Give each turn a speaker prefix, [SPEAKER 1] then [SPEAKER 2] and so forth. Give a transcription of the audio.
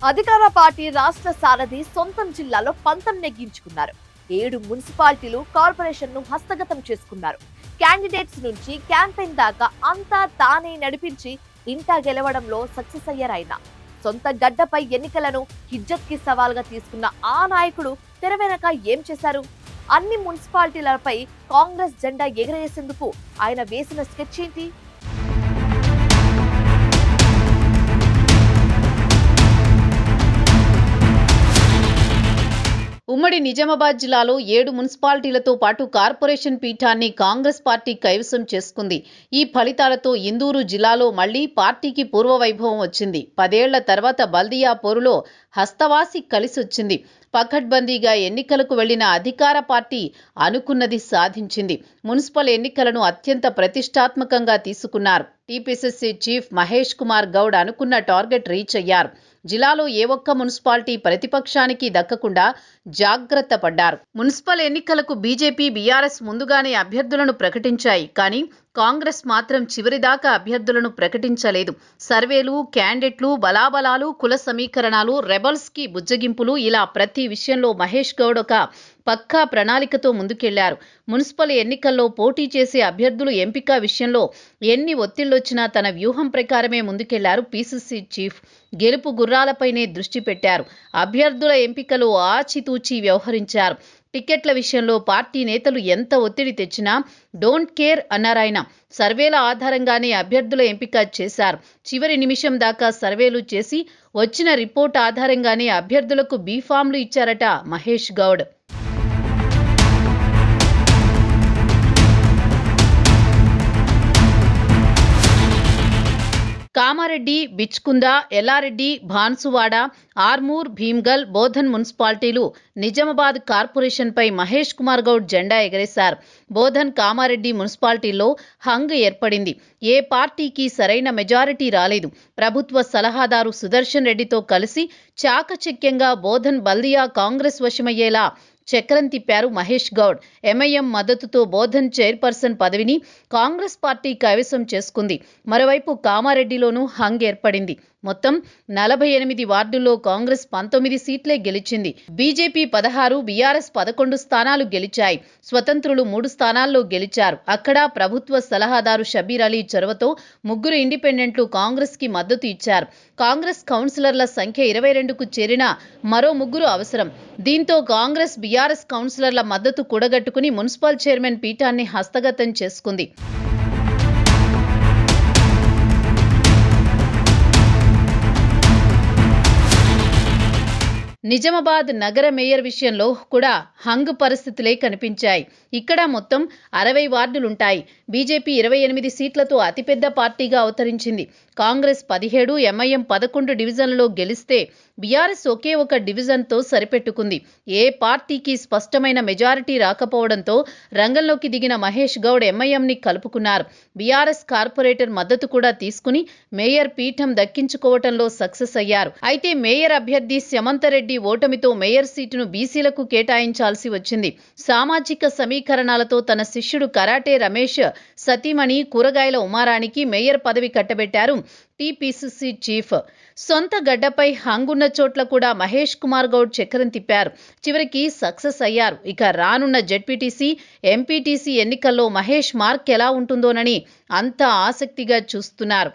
[SPEAKER 1] అధికార పార్టీ రాష్ట్ర సారథి సొంతం జిల్లాలో పంతం నెగ్గించుకున్నారు. 7 మున్సిపాలిటీలు కార్పొరేషన్ను హస్తగతం చేసుకున్నారు. క్యాండిడేట్స్ నుంచి క్యాంపెయిన్ దాకా అంతా తానే నడిపించి ఇంటా గెలవడంలో సక్సెస్ అయ్యారాయన. సొంత గడ్డపై ఎన్నికలను హిజ్జత్ కి సవాల్గా తీసుకున్న ఆ నాయకుడు తెర వెనక ఏం చేశారు? అన్ని మున్సిపాలిటీలపై కాంగ్రెస్ జెండా ఎగరేసేందుకు ఆయన వేసిన స్కెచ్ ఏంటి?
[SPEAKER 2] ఉమ్మడి నిజామాబాద్ జిల్లాలో 7 మున్సిపాలిటీలతో పాటు కార్పొరేషన్ పీఠాన్ని కాంగ్రెస్ పార్టీ కైవసం చేసుకుంది. ఈ ఫలితాలతో ఇందూరు జిల్లాలో మళ్లీ పార్టీకి పూర్వవైభవం వచ్చింది. 10 ఏళ్ల తర్వాత బల్దియా పోరులో హస్తవాసి కలిసొచ్చింది. పకడ్బందీగా ఎన్నికలకు వెళ్లిన అధికార పార్టీ అనుకున్నది సాధించింది. మున్సిపల్ ఎన్నికలను అత్యంత ప్రతిష్టాత్మకంగా తీసుకున్నారు. టీపీసీసీ చీఫ్ మహేష్ కుమార్ గౌడ్ అనుకున్న టార్గెట్ రీచ్ అయ్యారు. జిల్లాలో ఏ ఒక్క మున్సిపాలిటీ ప్రతిపక్షానికి దక్కకుండా జాగ్రత్త పడ్డారు. మున్సిపల్ ఎన్నికలకు బీజేపీ, బీఆర్ఎస్ ముందుగానే అభ్యర్థులను ప్రకటించాయి. కానీ కాంగ్రెస్ మాత్రం చివరిదాకా అభ్యర్థులను ప్రకటించలేదు. సర్వేలు, క్యాండిడేట్లు, బలాబలాలు, కుల సమీకరణాలు, రెబల్స్ కి బుజ్జగింపులు, ఇలా ప్రతి విషయంలో మహేష్ గౌడ్ ఒక పక్కా ప్రణాళికతో ముందుకెళ్లారు. మున్సిపల్ ఎన్నికల్లో పోటీ చేసే అభ్యర్థుల ఎంపిక విషయంలో ఎన్ని ఒత్తిళ్లొచ్చినా తన వ్యూహం ప్రకారమే ముందుకెళ్లారు పీసీసీ చీఫ్. గెలుపు గుర్రాలపైనే దృష్టి పెట్టారు. అభ్యర్థుల ఎంపికలో ఆచితూచి వ్యవహరించారు. టికెట్ల విషయంలో పార్టీ నేతలు ఎంత ఒత్తిడి తెచ్చినా డోంట్ కేర్ అన్నారాయన. సర్వేల ఆధారంగానే అభ్యర్థుల ఎంపిక చేశారు. చివరి నిమిషం దాకా సర్వేలు చేసి వచ్చిన రిపోర్ట్ ఆధారంగానే అభ్యర్థులకు బీఫామ్లు ఇచ్చారట మహేష్ గౌడ్. కామారెడ్డి, బిచ్కుంద, ఎల్లారెడ్డి, భాన్సువాడ, ఆర్మూర్, భీమ్గల్, బోధన్ మున్సిపాలిటీలు నిజామాబాద్ కార్పొరేషన్పై మహేష్ కుమార్ గౌడ్ జెండా ఎగరేశారు. బోధన్, కామారెడ్డి మున్సిపాలిటీల్లో హంగ్ ఏర్పడింది. ఏ పార్టీకి సరైన మెజారిటీ రాలేదు. ప్రభుత్వ సలహాదారు సుదర్శన్ రెడ్డితో కలిసి చాకచక్యంగా బోధన్ బల్దియా కాంగ్రెస్ వశమయ్యేలా చక్రం తిప్పారు మహేష్ గౌడ్. ఎంఐఎం మద్దతుతో బోధన్ చైర్పర్సన్ పదవిని కాంగ్రెస్ పార్టీ కైవసం చేసుకుంది. మరోవైపు కామారెడ్డిలోనూ హంగ్ ఏర్పడింది. మొత్తం 48 వార్డుల్లో కాంగ్రెస్ 19 సీట్లే గెలిచింది. బీజేపీ 16, బీఆర్ఎస్ 11 స్థానాలు గెలిచాయి. స్వతంత్రులు 3 స్థానాల్లో గెలిచారు. అక్కడ ప్రభుత్వ సలహాదారు షబీర్ అలీ చొరవతో 3 ఇండిపెండెంట్లు కాంగ్రెస్ కి మద్దతు ఇచ్చారు. కాంగ్రెస్ కౌన్సిలర్ల సంఖ్య 22కు చేరిన మరో 3 అవసరం. దీంతో కాంగ్రెస్, బీఆర్ఎస్ కౌన్సిలర్ల మద్దతు కూడగట్టుకుని మున్సిపల్ చైర్మన్ పీఠాన్ని హస్తగతం చేసుకుంది. నిజామాబాద్ నగర మేయర్ విషయంలో కూడా హంగ్ పరిస్థితులే కనిపించాయి. ఇక్కడ మొత్తం 60 వార్డులుంటాయి. బీజేపీ 28 సీట్లతో అతిపెద్ద పార్టీగా అవతరించింది. కాంగ్రెస్ 17, ఎంఐఎం 11 డివిజన్లలో గెలిస్తే బీఆర్ఎస్ ఒకే ఒక డివిజన్తో సరిపెట్టుకుంది. ఏ పార్టీకి స్పష్టమైన మెజారిటీ రాకపోవడంతో రంగంలోకి దిగిన మహేష్ గౌడ్ ఎంఐఎంని కలుపుకున్నారు. బీఆర్ఎస్ కార్పొరేటర్ మద్దతు కూడా తీసుకుని మేయర్ పీఠం దక్కించుకోవటంలో సక్సెస్ అయ్యారు. అయితే మేయర్ అభ్యర్థి సమంతరెడ్డి ఓటమితో మేయర్ సీటును బీసీలకు కేటాయించాల్సి వచ్చింది. సామాజిక సమీకరణాలతో తన శిష్యుడు కరాటే రమేష్ సతీమణి కూరగాయల ఉమారానికి మేయర్ పదవి కట్టబెట్టారు టీపీసీసీ చీఫ్. సొంత గడ్డపై హంగున్న చోట్ల కూడా మహేష్ కుమార్ గౌడ్ చక్రం తిప్పారు. చివరికి సక్సెస్ అయ్యారు. ఇక రానున్న జెడ్పీటీసీ, ఎంపీటీసీ ఎన్నికల్లో మహేష్ మార్క్ ఎలా ఉంటుందోనని అంతా ఆసక్తిగా చూస్తున్నారు.